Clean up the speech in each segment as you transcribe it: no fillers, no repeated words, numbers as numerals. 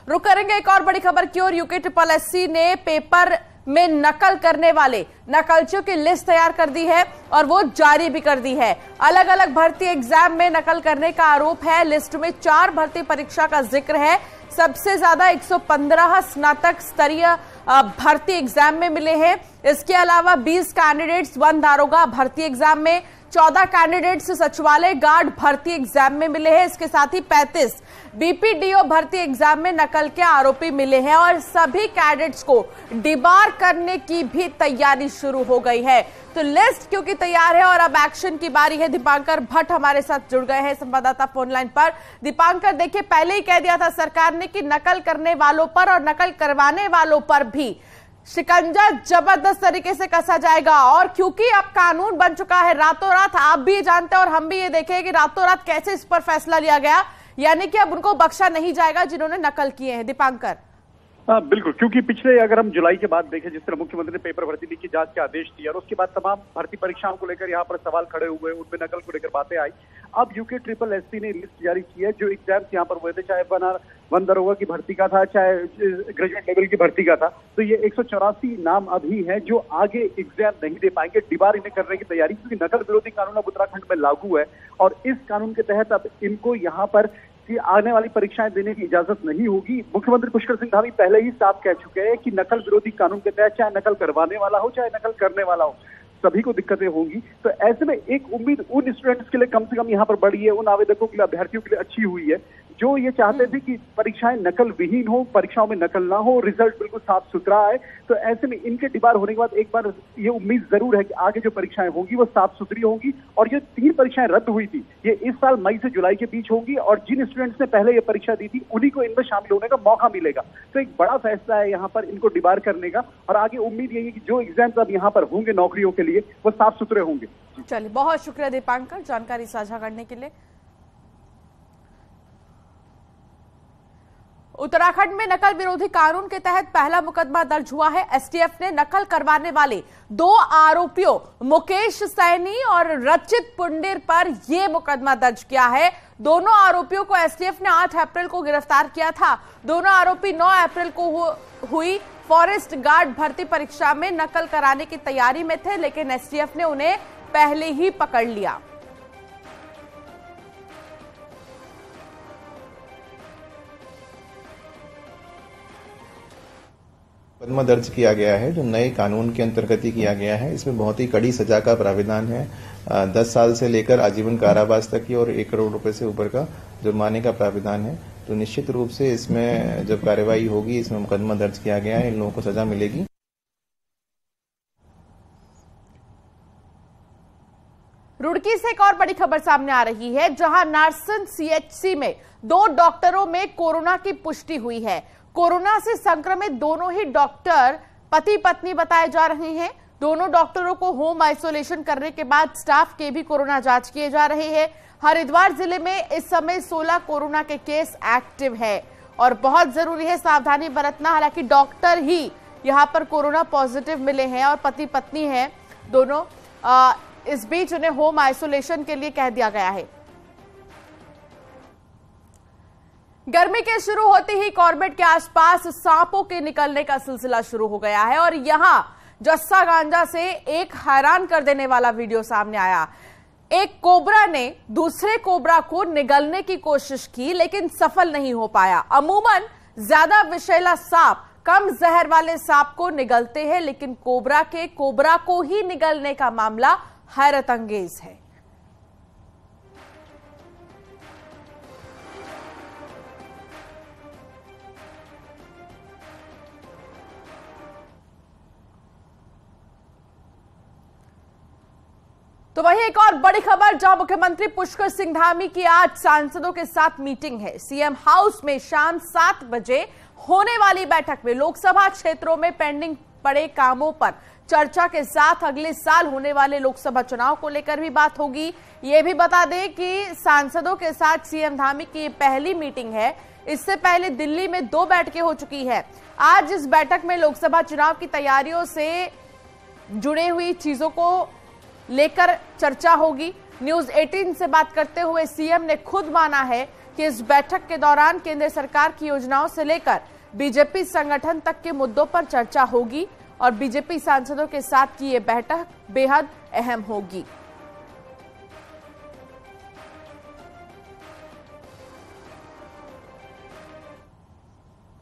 रुक करेंगे एक और बड़ी खबर की ओर। यूके SSC ने पेपर में नकल करने वाले नकलचियों की लिस्ट तैयार कर दी है और वो जारी भी कर दी है। अलग अलग भर्ती एग्जाम में नकल करने का आरोप है। लिस्ट में 4 भर्ती परीक्षा का जिक्र है। सबसे ज्यादा 115 स्नातक स्तरीय भर्ती एग्जाम में मिले हैं। इसके अलावा 20 कैंडिडेट्स वन दारोगा भर्ती एग्जाम में, 14 कैंडिडेट्स सचिवालय गार्ड भर्ती एग्जाम में मिले हैं। इसके साथ ही 35 BPDO भर्ती एग्जाम में नकल के आरोपी मिले हैं और सभी कैडेट्स को डिबार करने की भी तैयारी शुरू हो गई है। तो लिस्ट क्योंकि तैयार है और अब एक्शन की बारी है। दीपांकर भट्ट हमारे साथ जुड़ गए हैं संवाददाता फोन लाइन पर। दीपांकर, देखिए पहले ही कह दिया था सरकार ने कि नकल करने वालों पर और नकल करवाने वालों पर भी शिकंजा जबरदस्त तरीके से कसा जाएगा। और क्योंकि अब कानून बन चुका है, रातों रात आप भी ये जानते हैं और हम भी ये देखें कि रातों रात कैसे इस पर फैसला लिया गया, यानी कि अब उनको बख्शा नहीं जाएगा जिन्होंने नकल किए हैं। दीपांकर। बिल्कुल, क्योंकि पिछले अगर हम जुलाई के बाद देखें, जिस तरह मुख्यमंत्री ने पेपर भर्ती लीक की जांच के आदेश दिए और उसके बाद तमाम भर्ती परीक्षाओं को लेकर यहाँ पर सवाल खड़े हुए, उनमें नकल को लेकर बातें आई। अब यूके SSC ने लिस्ट जारी की है जो एग्जाम्स यहाँ पर हुए थे, चाहे वन दारोगा की भर्ती का था, चाहे ग्रेजुएट लेवल की भर्ती का था। तो ये 184 नाम अभी हैं जो आगे एग्जाम नहीं दे पाएंगे। डिबार इन्हें करने की तैयारी, क्योंकि नकल विरोधी कानून अब उत्तराखंड में लागू है और इस कानून के तहत अब इनको यहाँ पर आने वाली परीक्षाएं देने की इजाजत नहीं होगी। मुख्यमंत्री पुष्कर सिंह धामी पहले ही साफ कह चुके हैं कि नकल विरोधी कानून के तहत चाहे नकल करवाने वाला हो चाहे नकल करने वाला हो, सभी को दिक्कतें होंगी। तो ऐसे में एक उम्मीद उन स्टूडेंट्स के लिए कम से कम यहाँ पर बढ़ी है, उन आवेदकों के लिए, अभ्यर्थियों के लिए अच्छी हुई है जो ये चाहते थे कि परीक्षाएं नकल विहीन हो, परीक्षाओं में नकल ना हो, रिजल्ट बिल्कुल साफ सुथरा आए। तो ऐसे में इनके डिबार होने के बाद एक बार ये उम्मीद जरूर है कि आगे जो परीक्षाएं होंगी वो साफ सुथरी होंगी। और ये 3 परीक्षाएं रद्द हुई थी, ये इस साल मई से जुलाई के बीच होंगी और जिन स्टूडेंट्स ने पहले ये परीक्षा दी थी उन्हीं को इनमें शामिल होने का मौका मिलेगा। तो एक बड़ा फैसला है यहाँ पर इनको डिबार करने का और आगे उम्मीद यही है कि जो एग्जाम्स अब यहाँ पर होंगे नौकरियों के लिए वो साफ सुथरे होंगे। चलिए, बहुत शुक्रिया दीपांकर जानकारी साझा करने के लिए। उत्तराखंड में नकल विरोधी कानून के तहत पहला मुकदमा दर्ज हुआ है। STF ने नकल करवाने वाले 2 आरोपियों मुकेश सैनी और रचित पुंडेर पर यह मुकदमा दर्ज किया है। दोनों आरोपियों को STF ने 8 अप्रैल को गिरफ्तार किया था। दोनों आरोपी 9 अप्रैल को हुई फॉरेस्ट गार्ड भर्ती परीक्षा में नकल कराने की तैयारी में थे, लेकिन STF ने उन्हें पहले ही पकड़ लिया। मुकदमा दर्ज किया गया है जो नए कानून के अंतर्गत ही किया गया है। इसमें बहुत ही कड़ी सजा का प्राविधान है, 10 साल से लेकर आजीवन कारावास तक की और 1 करोड़ रुपए से ऊपर का जुर्माने का प्राविधान है। तो निश्चित रूप से इसमें जब कार्रवाई होगी, इसमें मुकदमा दर्ज किया गया है, इन लोगों को सजा मिलेगी। रुड़की से एक और बड़ी खबर सामने आ रही है, जहां नारसन CHC में 2 डॉक्टरों में कोरोना की पुष्टि हुई है। कोरोना से संक्रमित दोनों ही डॉक्टर पति पत्नी बताए जा रहे हैं। दोनों डॉक्टरों को होम आइसोलेशन करने के बाद स्टाफ के भी कोरोना जांच किए जा रहे हैं। हरिद्वार जिले में इस समय 16 कोरोना के केस एक्टिव है और बहुत जरूरी है सावधानी बरतना। हालांकि डॉक्टर ही यहां पर कोरोना पॉजिटिव मिले हैं और पति पत्नी हैं दोनों। इस बीच उन्हें होम आइसोलेशन के लिए कह दिया गया है। गर्मी के शुरू होते ही कॉर्बेट के आसपास सांपों के निकलने का सिलसिला शुरू हो गया है और यहां जस्सा गांजा से एक हैरान कर देने वाला वीडियो सामने आया। एक कोबरा ने दूसरे कोबरा को निगलने की कोशिश की लेकिन सफल नहीं हो पाया। अमूमन ज्यादा विषैला सांप कम जहर वाले सांप को निगलते हैं, लेकिन कोबरा को ही निगलने का मामला हैरत अंगेज है। तो वही एक और बड़ी खबर, जहां मुख्यमंत्री पुष्कर सिंह धामी की आज सांसदों के साथ मीटिंग है। सीएम हाउस में शाम 7 बजे होने वाली बैठक में लोकसभा क्षेत्रों में पेंडिंग पड़े कामों पर चर्चा के साथ अगले साल होने वाले लोकसभा चुनाव को लेकर भी बात होगी। ये भी बता दें कि सांसदों के साथ सीएम धामी की पहली मीटिंग है। इससे पहले दिल्ली में 2 बैठकें हो चुकी है। आज इस बैठक में लोकसभा चुनाव की तैयारियों से जुड़े हुई चीजों को लेकर चर्चा होगी। न्यूज 18 से बात करते हुए सीएम ने खुद माना है कि इस बैठक के दौरान केंद्र सरकार की योजनाओं से लेकर बीजेपी संगठन तक के मुद्दों पर चर्चा होगी और बीजेपी सांसदों के साथ की ये बैठक बेहद अहम होगी।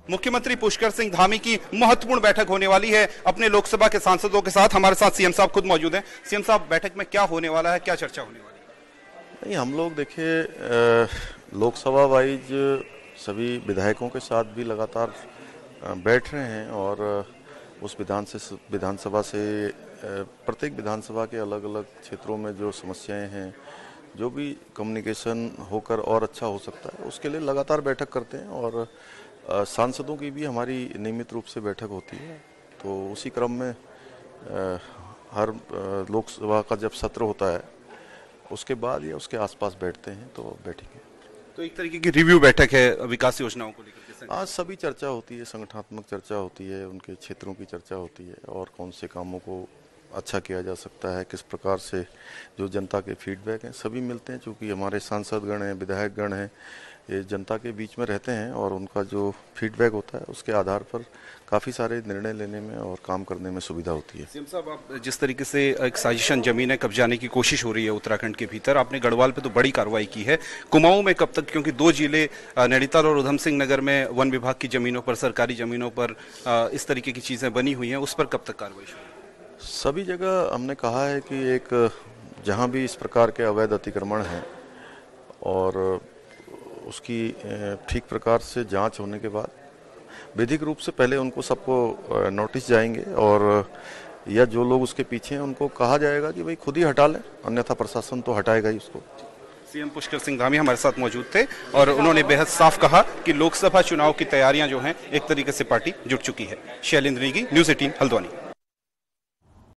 मुख्यमंत्री पुष्कर सिंह धामी की महत्वपूर्ण बैठक होने वाली है अपने लोकसभा के सांसदों के साथ। हमारे साथ सीएम साहब खुद मौजूद हैं। सीएम साहब, बैठक में क्या होने वाला है, क्या चर्चा होने वाली है? नहीं, हम लोग देखिए लोकसभा वाइज सभी विधायकों के साथ भी लगातार बैठ रहे हैं और उस विधानसभा से प्रत्येक विधानसभा के अलग अलग क्षेत्रों में जो समस्याएं हैं, जो भी कम्युनिकेशन होकर और अच्छा हो सकता है, उसके लिए लगातार बैठक करते हैं और सांसदों की भी हमारी नियमित रूप से बैठक होती है। तो उसी क्रम में हर लोकसभा का जब सत्र होता है उसके बाद या उसके आसपास बैठते हैं, तो बैठेंगे। तो एक तरीके की रिव्यू बैठक है विकास योजनाओं को लेकर? आज सभी चर्चा होती है, संगठनात्मक चर्चा होती है, उनके क्षेत्रों की चर्चा होती है और कौन से कामों को अच्छा किया जा सकता है, किस प्रकार से जो जनता के फीडबैक हैं सभी मिलते हैं। चूँकि हमारे सांसदगण हैं, विधायकगण हैं, ये जनता के बीच में रहते हैं और उनका जो फीडबैक होता है उसके आधार पर काफ़ी सारे निर्णय लेने में और काम करने में सुविधा होती है। सीएम साहब, आप जिस तरीके से एक साजिशन जमीनें कब्जाने की कोशिश हो रही है उत्तराखंड के भीतर, आपने गढ़वाल पे तो बड़ी कार्रवाई की है, कुमाऊं में कब तक? क्योंकि 2 जिले नैनीताल और उधम सिंह नगर में वन विभाग की जमीनों पर, सरकारी जमीनों पर इस तरीके की चीज़ें बनी हुई हैं, उस पर कब तक कार्रवाई शुरू? सभी जगह हमने कहा है कि एक जहाँ भी इस प्रकार के अवैध अतिक्रमण हैं और उसकी ठीक प्रकार से जांच होने के बाद विधिक रूप से पहले उनको सबको नोटिस जाएंगे और या जो लोग उसके पीछे हैं उनको कहा जाएगा कि भाई खुद ही हटा लें, अन्यथा प्रशासन तो हटाएगा ही उसको। सीएम पुष्कर सिंह धामी हमारे साथ मौजूद थे और उन्होंने बेहद साफ कहा कि लोकसभा चुनाव की तैयारियां जो हैं एक तरीके से पार्टी जुट चुकी है। शैलेंद्र नेगी, न्यूज़ 18 हल्द्वानी।